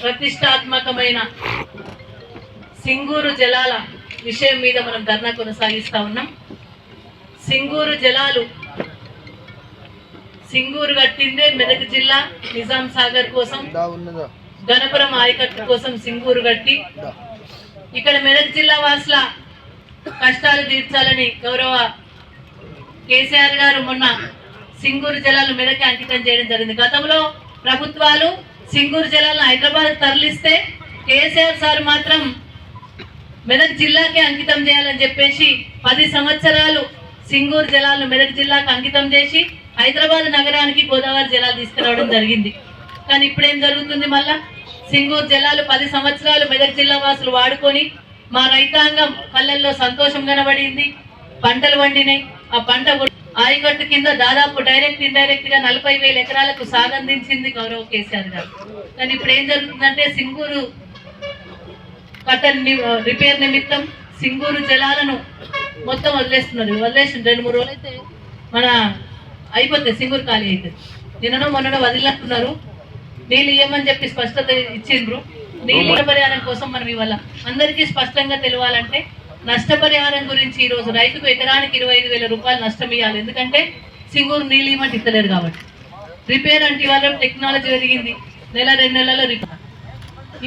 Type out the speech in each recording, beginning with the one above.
ప్రతిష్టాత్మకమైన సింగూరు జలాల విషయం మీద మనం ధర్నా కొనసాగిస్తా ఉన్నాం. సింగూరు జలాలు సింగూరు కట్టిందే మెదక్ జిల్లా నిజాం సాగర్ కోసం, గణపురం ఆయకట్టు కోసం సింగూరు కట్టి ఇక్కడ మెదక్ జిల్లా వాసుల కష్టాలు తీర్చాలని గౌరవ కేసీఆర్ గారు మొన్న సింగూరు జలాలు మెదక్ అంకితం చేయడం జరిగింది. గతంలో ప్రభుత్వాలు సింగూరు జలాలను హైదరాబాద్ తరలిస్తే కేసీఆర్ సార్ మాత్రం మెదక్ జిల్లాకే అంకితం చేయాలని చెప్పేసి 10 సంవత్సరాలు సింగూరు జలాలను మెదక్ జిల్లాకు అంకితం చేసి హైదరాబాద్ నగరానికి గోదావరి జలాలు తీసుకురావడం జరిగింది. కానీ ఇప్పుడేం జరుగుతుంది? మళ్ళా సింగూరు జలాలు 10 సంవత్సరాలు మెదక్ జిల్లా వాసులు వాడుకొని మా రైతాంగం కళ్ళల్లో సంతోషం కనబడింది, పంటలు వండినాయి. ఆ పంట ఆయకట్టు కింద దాదాపు డైరెక్ట్ ఇండైరెక్ట్ గా 40,000 ఎకరాలకు సాగందించింది గౌరవ కేసీఆర్ గారు. కానీ ఇప్పుడు ఏం జరుగుతుందంటే సింగూరు కట్టన్ రిపేర్ నిమిత్తం సింగూరు జలాలను మొత్తం వదిలేస్తున్నారు. వదిలేసి 2-3 రోజులు అయితే మన అయిపోతుంది, సింగూరు ఖాళీ అవుతుంది. నిన్ననో మొన్ననో వదిలినట్టున్నారు. నీళ్ళు ఇవ్వమని చెప్పి స్పష్టత ఇచ్చిండ్రు. నీళ్ళ పరిహారం కోసం మనం ఇవాళ అందరికీ స్పష్టంగా తెలియాలంటే నష్టపరిహారం గురించి ఈరోజు రైతుకు ఎకరానికి 25,000 రూపాయలు నష్టం ఇవ్వాలి. ఎందుకంటే సింగూరు నీళ్ళు ఇవ్వమంటే ఇస్తలేరు కాబట్టి. రిపేర్ అంటే ఇవాళ టెక్నాలజీ పెరిగింది, 1-2 నెలల్లో రిపేర్.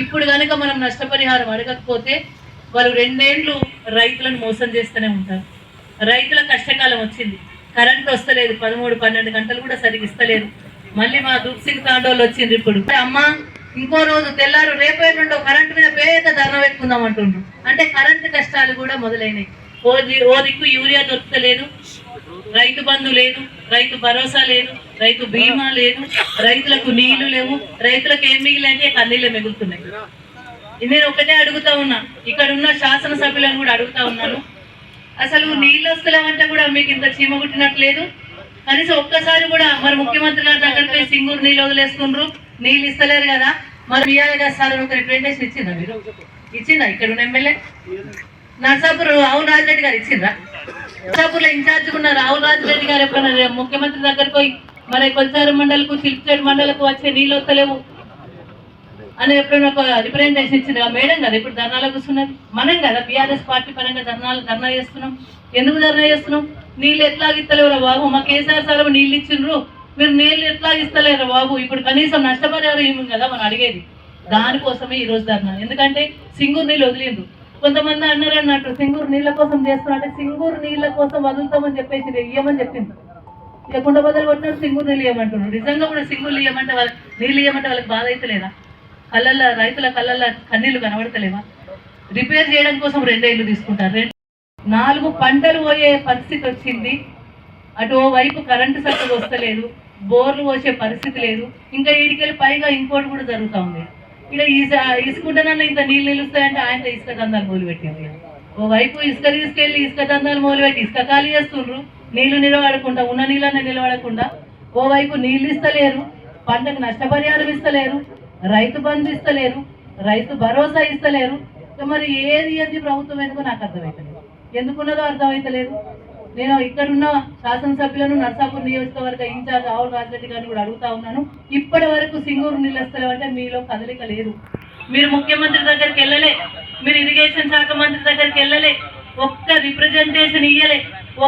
ఇప్పుడు కనుక మనం నష్టపరిహారం అడగకపోతే వాళ్ళు 2 ఏళ్ళు రైతులను మోసం చేస్తూనే ఉంటారు. రైతుల కష్టకాలం వచ్చింది, కరెంట్ వస్తలేదు, 13-12 గంటలు కూడా సరిగ్గా ఇస్తలేదు. మళ్ళీ మా దూప్ సింగ్ తాండోళ్ళు వచ్చింది. ఇప్పుడు అమ్మ ఇంకో రోజు తెల్లారు రేపే నుండో కరెంటు మీద పేద ధర్నా పెట్టుకుందాం అంటుండ్రు. అంటే కరెంటు కష్టాలు కూడా మొదలైనాయి. ఓ దిక్కు యూరియా దొరకలేదు, రైతు బంధు లేదు, రైతు భరోసా లేదు, రైతు బీమా లేదు, రైతులకు నీళ్లు లేవు. రైతులకు ఏం మిగిలింటే కన్నీళ్ళే మిగులుతున్నాయి. నేను ఒకటే అడుగుతా ఉన్నా, ఇక్కడ ఉన్న శాసనసభ్యులను కూడా అడుగుతా ఉన్నాను, అసలు నీళ్ళు వస్తలేమంటే కూడా మీకు ఇంత చీమ కుట్టినట్లేదు. కనీసం ఒక్కసారి కూడా మరి ముఖ్యమంత్రి గారి దగ్గర పోయి సింగూరు నీళ్ళు వదిలేసుకుండ్రు, నీళ్ళు ఇస్తలేరు కదా, మరి ఇయ్యాలి కదా సార్ ఒక రిప్రజెంటేషన్ ఇచ్చిందా? మీరు ఇచ్చిందా? ఇక్కడ ఉన్న ఎమ్మెల్యే నర్సాపూర్ రాహుల్ రాజరెడ్డి గారు ఇచ్చిండ్రా? నర్సాపూర్లో ఇన్ఛార్జ్ ఉన్న రాహుల్ రాజరెడ్డి గారు ఎప్పుడన్నా ముఖ్యమంత్రి దగ్గర పోయి మరి కొల్చారు మండలకు సిల్క్చేడ్ మండలకు వచ్చే నీళ్ళు వస్తలేవు అని ఎప్పుడైనా ఒక రిప్రజెంటేషన్ ఇచ్చింది? మేడం కదా ఇప్పుడు ధర్నాలో కూర్చున్నది, మనం కదా బీఆర్ఎస్ పార్టీ పరంగా ధర్నా చేస్తున్నాం. ఎందుకు ధర్నా చేస్తున్నాం? నీళ్ళు ఎట్లాగిస్తలేవురా బాబు, మా కేసీఆర్ సార్ నీళ్ళు ఇచ్చిండ్రు, మీరు నీళ్ళు ఎట్లాగిస్తలేరా బాబు, ఇప్పుడు కనీసం నష్టపరిహారం ఏమి కదా మనం అడిగేది. దానికోసమే ఈరోజు ధర్నా. ఎందుకంటే సింగూరు నీళ్ళు వదిలిండ్రు. కొంతమంది అన్నారు అన్నట్టు సింగూరు నీళ్ళ కోసం చేస్తున్నట్టే, సింగూరు నీళ్ళ కోసం వదులుతామని చెప్పేసి ఇవ్వమని చెప్పింది. లేకుండా బదులు కొట్టినట్టు సింగూరు నీళ్ళు ఇవ్వమంటున్నారు. నిజంగా కూడా సింగూరు ఇవ్వమంటే వాళ్ళకి నీళ్ళు ఇవ్వమంటే వాళ్ళకి బాధ అయితే లేదా? కళ్ళల్లో రైతుల కళ్ళల్లో కన్నీళ్లు కనబడతలేవా? రిపేర్ చేయడం కోసం 2 ఏళ్ళు తీసుకుంటారు. 4 పంటలు పోయే పరిస్థితి వచ్చింది. అటు వైపు కరెంటు సక్కగా వస్తలేదు, బోర్లు పోసే పరిస్థితి లేదు. ఇంకా ఈడికెళ్ళి పైగా ఇంకోటి కూడా జరుగుతూ ఉంది. ఇక్కడ ఇసుకుంటానన్నా ఇంత నీళ్ళు నిలుస్తాయంటే ఆయన ఇసుక దందాలు మొదలుపెట్టింది. ఓవైపు ఇసుక తీసుకెళ్ళి ఇసుక దందాలు మొదలుపెట్టి ఇసుక ఖాళీ చేస్తుండ్రు, నీళ్లు నిలబడకుండా, ఉన్న నీళ్ళనే నిలబడకుండా. ఓవైపు నీళ్ళు ఇస్తలేరు, పంటకు నష్టపరిహారం ఇస్తలేరు, రైతు బంధు ఇస్తలేరు, రైతు భరోసా ఇస్తలేరు. మరి ఏది ప్రభుత్వం ఎందుకో నాకు అర్థమవుతలేదు, ఎందుకున్నదో అర్థమవుతలేదు. నేను ఇక్కడున్న శాసనసభ్యులను నర్సాపూర్ నియోజకవర్గ ఇన్ఛార్జ్ రాహుల్ రాజరెడ్డి గారిని కూడా అడుగుతా ఉన్నాను, ఇప్పటి వరకు సింగూరు నీళ్ళు వస్తలేవంటే మీలో కదలిక లేదు. మీరు ముఖ్యమంత్రి దగ్గరికి వెళ్ళలే, మీరు ఇరిగేషన్ శాఖ మంత్రి దగ్గరికి వెళ్ళలే, ఒక్క రిప్రజెంటేషన్ ఇయ్యలే,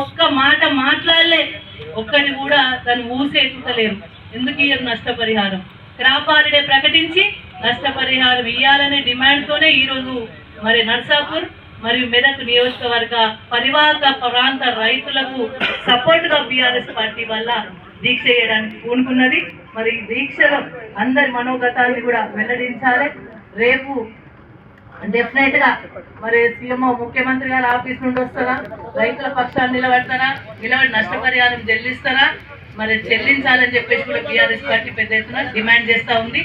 ఒక్క మాట మాట్లాడలే, ఒక్కటి కూడా దాన్ని ఊసేసుతలేరు. ఎందుకు ఇయ్యరు నష్టపరిహారం? క్రాప్ హాలిడే ప్రకటించి నష్టపరిహారం ఇయ్యాలనే డిమాండ్తోనే ఈరోజు మరి నర్సాపూర్ మరియు మెదక్ నియోజకవర్గ పరివాహక ప్రాంత రైతులకు సపోర్ట్గా బీఆర్ఎస్ పార్టీ వల్ల దీక్ష చేయడానికి పూనుకున్నది. మరి ఈ దీక్షలో అందరి మనోగతాన్ని కూడా వెల్లడించాలి. రేపు డెఫినెట్ గా మరి సీఎం ముఖ్యమంత్రి గారి ఆఫీస్ నుండి వస్తారా, రైతుల పక్షాన్ని నిలబడతారా, నిలబడి నష్టపరిహారం చెల్లిస్తారా, మరి చెల్లించాలని చెప్పేసి కూడా బీఆర్ఎస్ పార్టీ పెద్ద ఎత్తున డిమాండ్ చేస్తూ ఉంది.